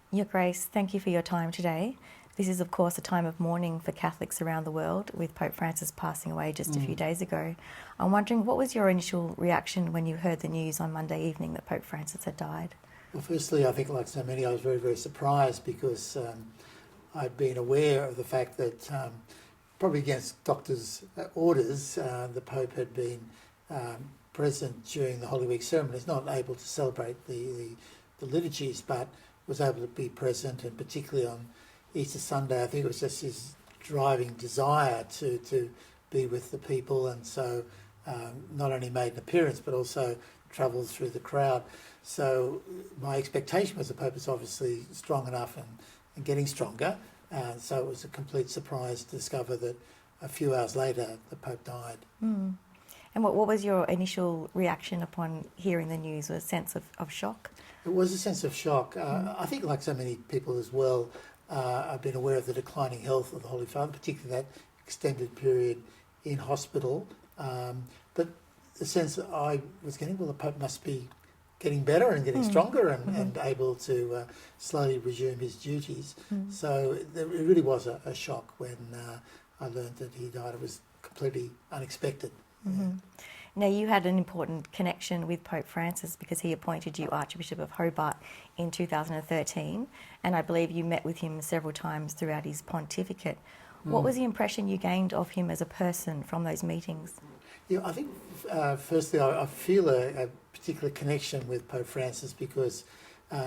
Your Grace, thank you for your time today. This is, of course, a time of mourning for Catholics around the world, with Pope Francis passing away just a few days ago. I'm wondering, what was your initial reaction when you heard the news on Monday evening that Pope Francis had died? Well, firstly, I think like so many, I was very, very surprised because I'd been aware of the fact that, probably against doctors' orders, the Pope had been present during the Holy Week ceremonies, not able to celebrate the liturgies, but was able to be present, and particularly on Easter Sunday, I think it was just his driving desire to be with the people, and so not only made an appearance but also travelled through the crowd. So my expectation was the Pope was obviously strong enough and getting stronger, so it was a complete surprise to discover that a few hours later the Pope died. And what was your initial reaction upon hearing the news? Was a sense of shock? It was a sense of shock. I think like so many people as well, I've been aware of the declining health of the Holy Father, particularly that extended period in hospital. But the sense that I was getting, well, the Pope must be getting better and getting stronger and able to slowly resume his duties. So it really was a shock when I learned that he died. It was completely unexpected. Now, you had an important connection with Pope Francis because he appointed you Archbishop of Hobart in 2013, and I believe you met with him several times throughout his pontificate. What was the impression you gained of him as a person from those meetings? Yeah, I think firstly I feel a particular connection with Pope Francis because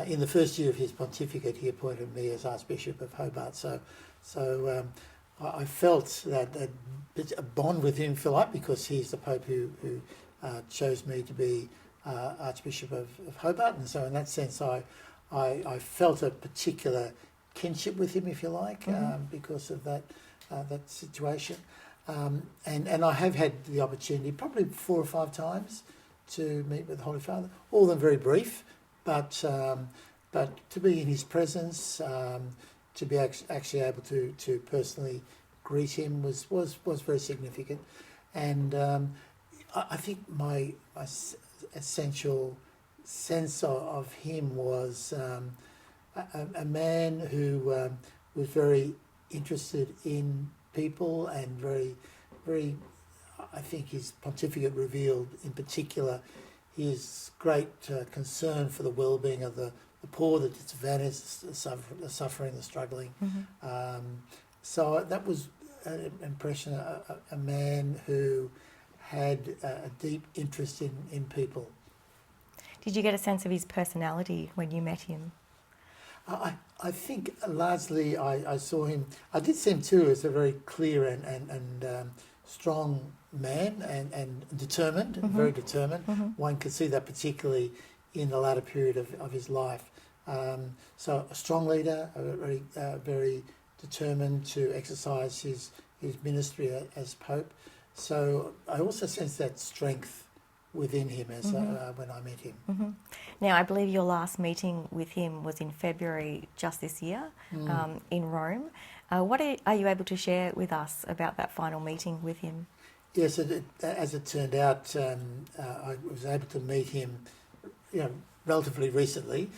in the first year of his pontificate he appointed me as Archbishop of Hobart. So I felt that a bond with him, if you like, because he's the Pope who chose me to be Archbishop of Hobart, and so in that sense I felt a particular kinship with him, if you like, because of that situation. And I have had the opportunity, probably 4 or 5 times, to meet with the Holy Father. All of them very brief, but to be in his presence, to be actually able to personally greet him was very significant. And I think my essential sense of him was a man who was very interested in people and very, very, I think his pontificate revealed in particular his great concern for the well-being of the poor, the disadvantaged, the suffering, the struggling. So that was an impression, a man who had a deep interest in people. Did you get a sense of his personality when you met him? I think largely I saw him, I did see him too as a very clear and strong man and determined, very determined. One could see that particularly in the latter period of his life. So a strong leader, very determined to exercise his ministry as Pope. So I also sense that strength within him as when I met him. Now, I believe your last meeting with him was in February just this year in Rome. What are you able to share with us about that final meeting with him? Yes, as it turned out, I was able to meet him, relatively recently.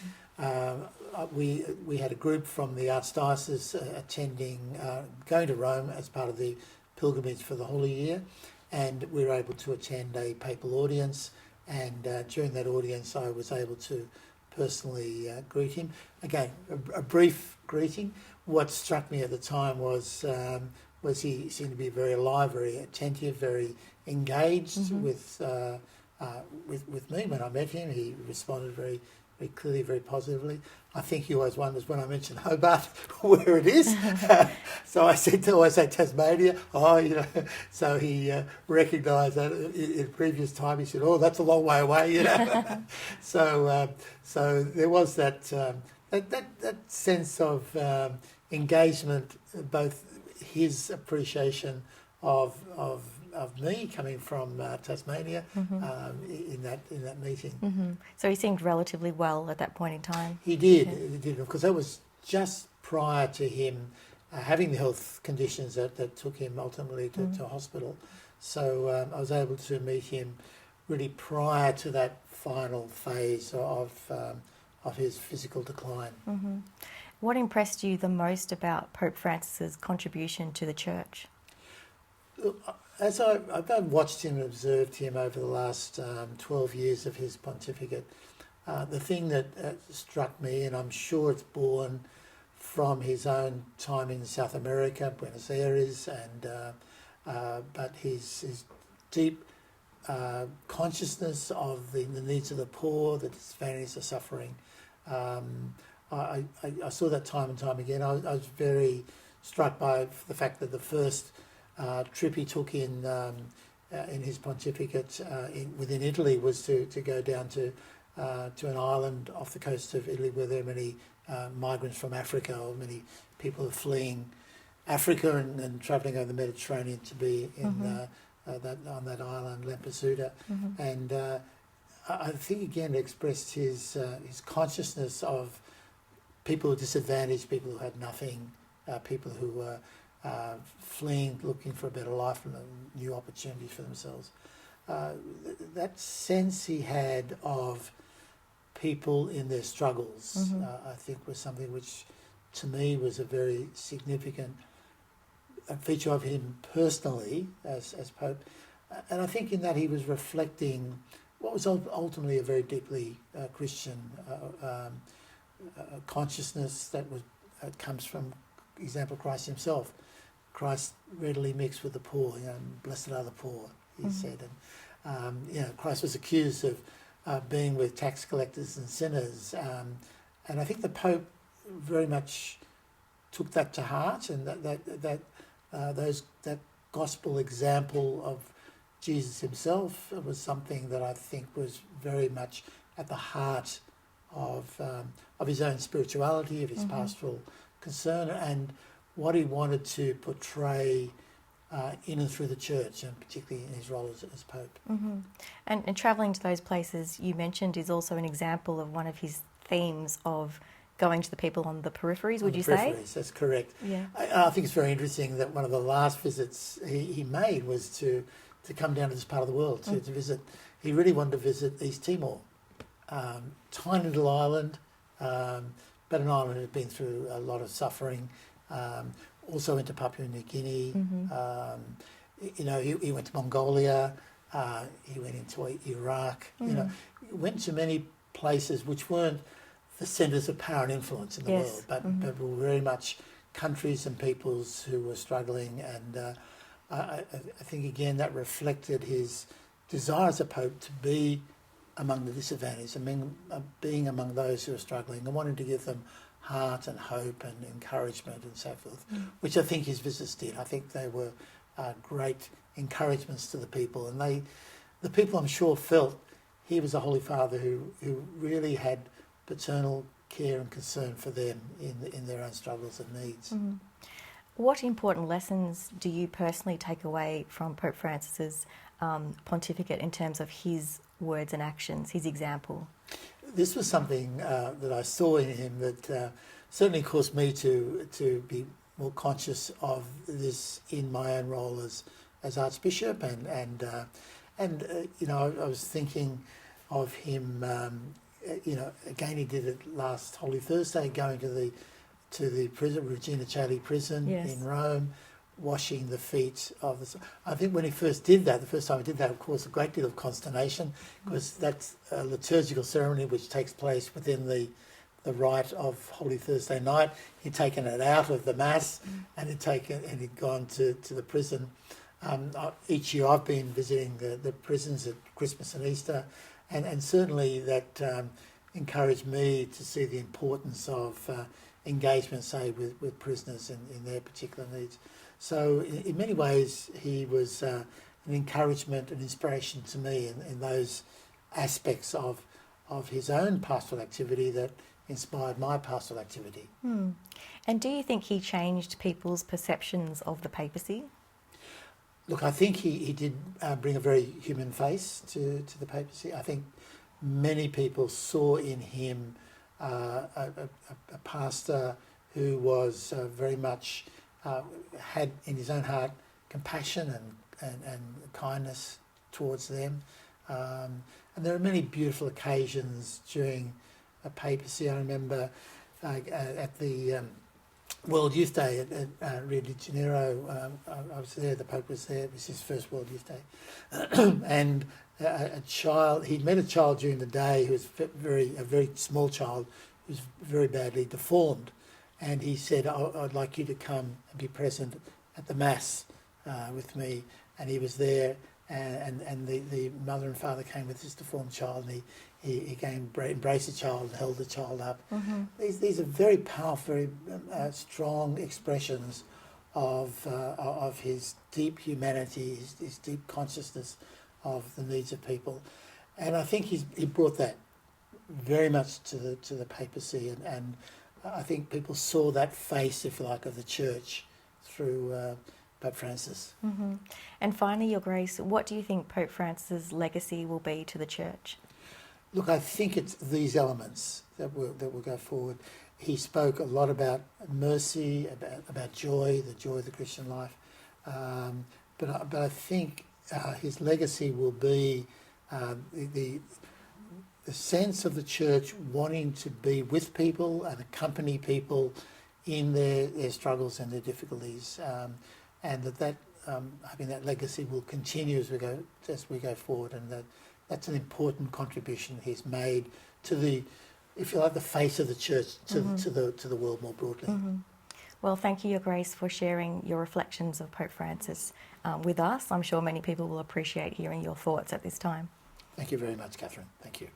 We had a group from the Archdiocese going to Rome as part of the pilgrimage for the Holy Year, and we were able to attend a papal audience, and during that audience I was able to personally greet him. Again, a brief greeting. What struck me at the time was he seemed to be very alive, very attentive, very engaged with me. When I met him, he responded very clearly, very positively. I think he always wonders when I mention Hobart where it is. So I said to always say Tasmania. So he recognised that in previous time. He said, "Oh, that's a long way away," So there was that sense of engagement, both his appreciation of me coming from Tasmania in that meeting. So he seemed relatively well at that point in time? He did, because that was just prior to him having the health conditions that took him ultimately to hospital. So I was able to meet him really prior to that final phase of his physical decline. Mm-hmm. What impressed you the most about Pope Francis's contribution to the Church? As I've watched him and observed him over the last 12 years of his pontificate, the thing that struck me, and I'm sure it's born from his own time in South America, Buenos Aires, but his deep consciousness of the needs of the poor, the disadvantaged, the suffering. I saw that time and time again. I was very struck by the fact that the first trip he took in his pontificate within Italy was to go down to an island off the coast of Italy where there are many migrants from Africa, or many people are fleeing Africa and travelling over the Mediterranean to be in on that island, Lampedusa. Mm-hmm. And I think again expressed his consciousness of people who are disadvantaged, people who had nothing, people who were fleeing, looking for a better life and new opportunities for themselves. That sense he had of people in their struggles, I think was something which to me was a very significant feature of him personally as Pope. And I think in that he was reflecting what was ultimately a very deeply Christian consciousness that comes from example Christ himself. Christ readily mixed with the poor, blessed are the poor, he said. And, Christ was accused of being with tax collectors and sinners. And I think the Pope very much took that to heart, and that gospel example of Jesus himself was something that I think was very much at the heart of his own spirituality, of his pastoral concern, and what he wanted to portray in and through the Church, and particularly in his role as Pope. Mm-hmm. And travelling to those places you mentioned is also an example of one of his themes of going to the people on the peripheries, would you say? That's correct. Yeah. I think it's very interesting that one of the last visits he made was to come down to this part of the world, to visit. He really wanted to visit East Timor. Tiny little island, but an island that had been through a lot of suffering. Also into Papua New Guinea. He went to Mongolia. He went into Iraq. He went to many places which weren't the centres of power and influence in the world, but were very much countries and peoples who were struggling. And I think again that reflected his desire as a Pope to be among the disadvantaged, and being among those who are struggling, and wanting to give them heart and hope and encouragement and so forth, which I think his visits did. I think they were great encouragements to the people, and the people I'm sure felt he was a Holy Father who really had paternal care and concern for them in their own struggles and needs. What important lessons do you personally take away from Pope Francis's pontificate in terms of his words and actions, his example? This was something that I saw in him that certainly caused me to be more conscious of this in my own role as Archbishop, and I was thinking of him. Again, he did it last Holy Thursday, going to the prison, Regina Coeli prison in Rome, washing the feet of the... I think when he first did that, the first time he did that, of course, a great deal of consternation, because that's a liturgical ceremony which takes place within the rite of Holy Thursday night. He'd taken it out of the Mass and he'd gone to the prison. Each year I've been visiting the prisons at Christmas and Easter, and certainly that encouraged me to see the importance of engagement, say, with prisoners in their particular needs. So in many ways he was an encouragement and inspiration to me in those aspects of his own pastoral activity that inspired my pastoral activity. And do you think he changed people's perceptions of the papacy? Look, I think he did bring a very human face to the papacy. I think many people saw in him a pastor who was very much had in his own heart compassion and kindness towards them. And there are many beautiful occasions during papacy. I remember at the World Youth Day at Rio de Janeiro, I was there, the Pope was there, it was his first World Youth Day. And he'd met a child during the day who was a very small child, who was very badly deformed. And he said, I'd like you to come and be present at the Mass with me. And he was there, and the mother and father came with this deformed child, and he came, embraced the child, and held the child up. Mm-hmm. These are very powerful, very strong expressions of his deep humanity, his deep consciousness of the needs of people. And I think he brought that very much to the papacy, and I think people saw that face, if you like, of the Church through Pope Francis. Mm-hmm. And finally, Your Grace, what do you think Pope Francis's legacy will be to the Church? Look, I think it's these elements that will go forward. He spoke a lot about mercy, about joy, the joy of the Christian life. But I think his legacy will be the sense of the Church wanting to be with people and accompany people in their struggles and their difficulties, and that hoping that legacy will continue as we go forward, and that's an important contribution he's made to the, if you like, the face of the Church to the world more broadly. Mm-hmm. Well, thank you, Your Grace, for sharing your reflections of Pope Francis with us. I'm sure many people will appreciate hearing your thoughts at this time. Thank you very much, Catherine. Thank you.